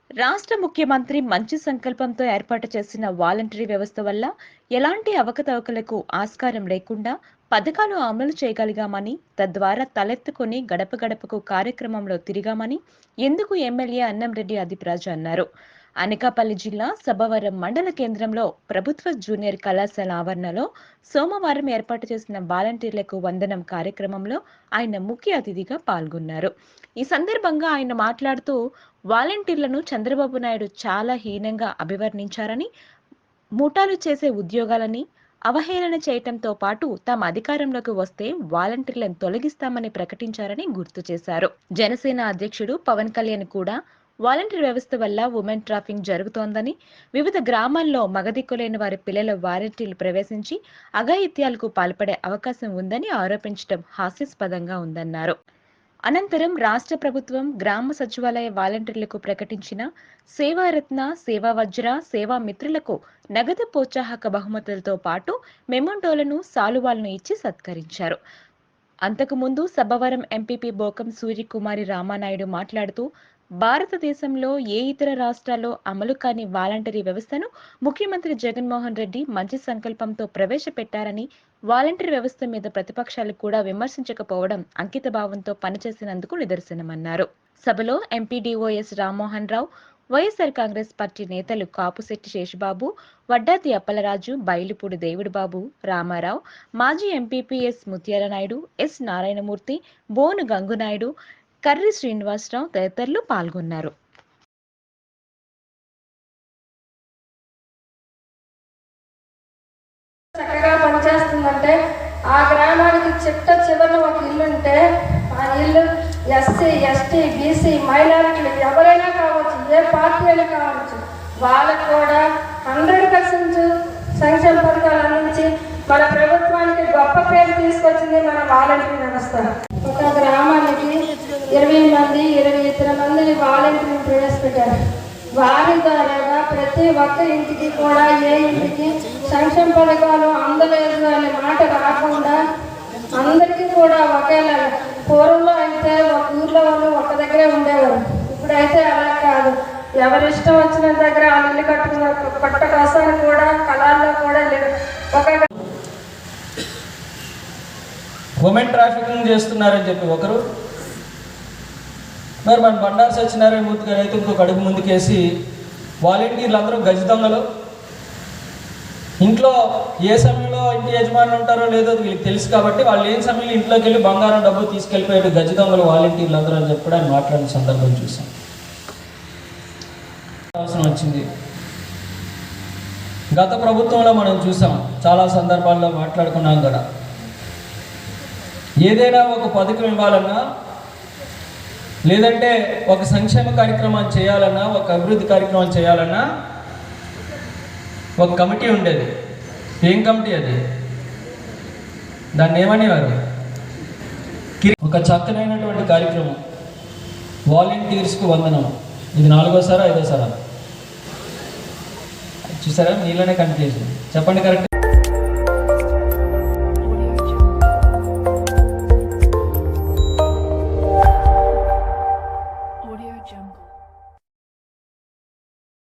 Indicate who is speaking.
Speaker 1: రాష్ట్ర ముఖ్యమంత్రి మంచి సంకల్పంతో ఏర్పాటు చేసిన వాలంటరీ వ్యవస్థ వల్ల ఎలాంటి అవకతవకలకు ఆస్కారం లేకుండా పథకాలు అమలు చేయగలిగామని, తద్వారా తలెత్తుకుని గడప గడపకు కార్యక్రమంలో తిరిగామని ఎందుకు ఎమ్మెల్యే అన్నంరెడ్డి ఆదిప్రాజు అన్నారు. అనకాపల్లి జిల్లా సబ్బవరం మండల కేంద్రంలో ప్రభుత్వ జూనియర్ కళాశాల ఆవరణలో సోమవారం ఏర్పాటు చేసిన వాలంటీర్లకు వందనం కార్యక్రమంలో ఆయన ముఖ్య అతిథిగా పాల్గొన్నారు. ఈ సందర్భంగా ఆయన మాట్లాడుతూ వాలంటీర్లను చంద్రబాబు నాయుడు చాలా హీనంగా అభివర్ణించారని, ముఠాలు చేసే ఉద్యోగాలని అవహేళన చేయటంతో పాటు తమ అధికారంలోకి వస్తే వాలంటీర్లను తొలగిస్తామని ప్రకటించారని గుర్తు చేశారు. జనసేన అధ్యక్షుడు పవన్ కళ్యాణ్ కూడా వాలంటీర్ వ్యవస్థ వల్ల ఉమెన్ ట్రాఫింగ్ జరుగుతోందని, వివిధ గ్రామాల్లో మగదిక్కులేని వారి పిల్లల వాలంటీర్లు ప్రవేశించి అఘాయిత్యాలకు పాల్పడే అవకాశం ఉందని ఆరోపించడం హాస్యాస్పదంగా ఉందన్నారు. అనంతరం రాష్ట్ర ప్రభుత్వం గ్రామ సచివాలయ వాలంటీర్లకు ప్రకటించిన సేవారత్న, సేవా వజ్ర, సేవా మిత్రులకు నగదు ప్రోత్సాహక బహుమతులతో పాటు మెమోంటోలను, సాలువాలను ఇచ్చి సత్కరించారు. అంతకుముందు సబ్బవరం ఎంపీపీ బోకం సూర్యకుమారి రామానాయుడు మాట్లాడుతూ, భారతదేశంలో ఏ ఇతర రాష్ట్రాల్లో అమలు కాని వాలంటరీ వ్యవస్థను ముఖ్యమంత్రి జగన్మోహన్ రెడ్డి మంచి సంకల్పంతో ప్రవేశపెట్టారని, వాలంటరీ వ్యవస్థ మీద ప్రతిపక్షాలు కూడా విమర్శించకపోవడం అంకితభావంతో పనిచేసినందుకు నిదర్శనమన్నారు. సభలో ఎంపీడీఓఎస్ రామ్మోహన్ రావు, వైఎస్ఆర్ కాంగ్రెస్ పార్టీ నేతలు కాపుశెట్టి శేషబాబు, వడ్డాతి అప్పలరాజు, బైలుపూడి దేవుడుబాబు, రామారావు, మాజీ ఎంపీపీ ఎస్ ముత్యాల నాయుడు, ఎస్ నారాయణమూర్తి, బోను గంగునాయుడు, కర్రి శ్రీనివాసరావు తదితరులు పాల్గొన్నారు.
Speaker 2: చక్కగా పనిచేస్తుందంటే ఆ గ్రామానికి చిట్ట చివరిన ఒక ఇల్లు ఉంటే ఆ ఇల్లు ఎస్సీ, ఎస్టీ, బీసీ, మైనారిటీలు ఎవరైనా కావచ్చు, ఏ పార్టీ అయినా కావచ్చు, వాళ్ళకు కూడా 100% సంక్షేమ పథకాలు అందించి మన ప్రభుత్వానికి గొప్ప పేరు తీసుకొచ్చింది మన వాలంటీర్ వ్యవస్థ. ఒక గ్రామానికి 20 మంది 22 మందిని వాలంటీర్ని ప్రవేశపెట్టారు. వారి ద్వారా ప్రతి ఒక్క ఇంటికి కూడా ఏ ఇంటికి సంక్షేమ పథకాలు అందలేదు అనే మాట రాకుండా అందరికీ కూడా ఒకేలా. పూర్వంలో అయితే ఒక ఊర్లో వాళ్ళు ఒక దగ్గరే ఉండేవారు. ఇప్పుడైతే అలా కాదు, ఎవరిష్టం వచ్చిన దగ్గర ఆ ఇల్లు కట్టుకున్న పట్ట కోసం కూడా కళాల్లో కూడా ఒక
Speaker 3: ఉమెన్ ట్రాఫికింగ్ చేస్తున్నారని చెప్పి ఒకరు, మరి మన బండారు సత్యనారాయణ మూర్తి గారు అయితే ఇంకొక అడుగు ముందుకేసి వాలంటీర్లు అందరూ గజ దొంగలు, ఇంట్లో ఏ సమయంలో ఇంటి యజమానులు ఉంటారో లేదో వీళ్ళకి తెలుసు కాబట్టి వాళ్ళు లేని సమయంలో ఇంట్లోకి వెళ్ళి బంగారం డబ్బు తీసుకెళ్ళిపోయాడు గజ దొంగలు వాలంటీర్లు అందరూ అని చెప్పి ఆయన మాట్లాడిన సందర్భం చూసాం. అవసరం వచ్చింది. గత ప్రభుత్వంలో మనం చూసాం, చాలా సందర్భాల్లో మాట్లాడుకున్నాం కూడా. ఏదైనా ఒక పథకం ఇవ్వాలన్నా, లేదంటే ఒక సంక్షేమ కార్యక్రమాన్ని చేయాలన్నా, ఒక అభివృద్ధి కార్యక్రమం చేయాలన్నా ఒక కమిటీ ఉండేది. ఏం కమిటీ అది? దాన్ని ఏమనేవారు? ఒక చక్కనైనటువంటి కార్యక్రమం వాలంటీర్స్కు వందనం. ఇది 4వ సారా 5వ సారా? చూసారా? నీలోనే కన్ఫ్యూజన్. చెప్పండి కరెక్ట్.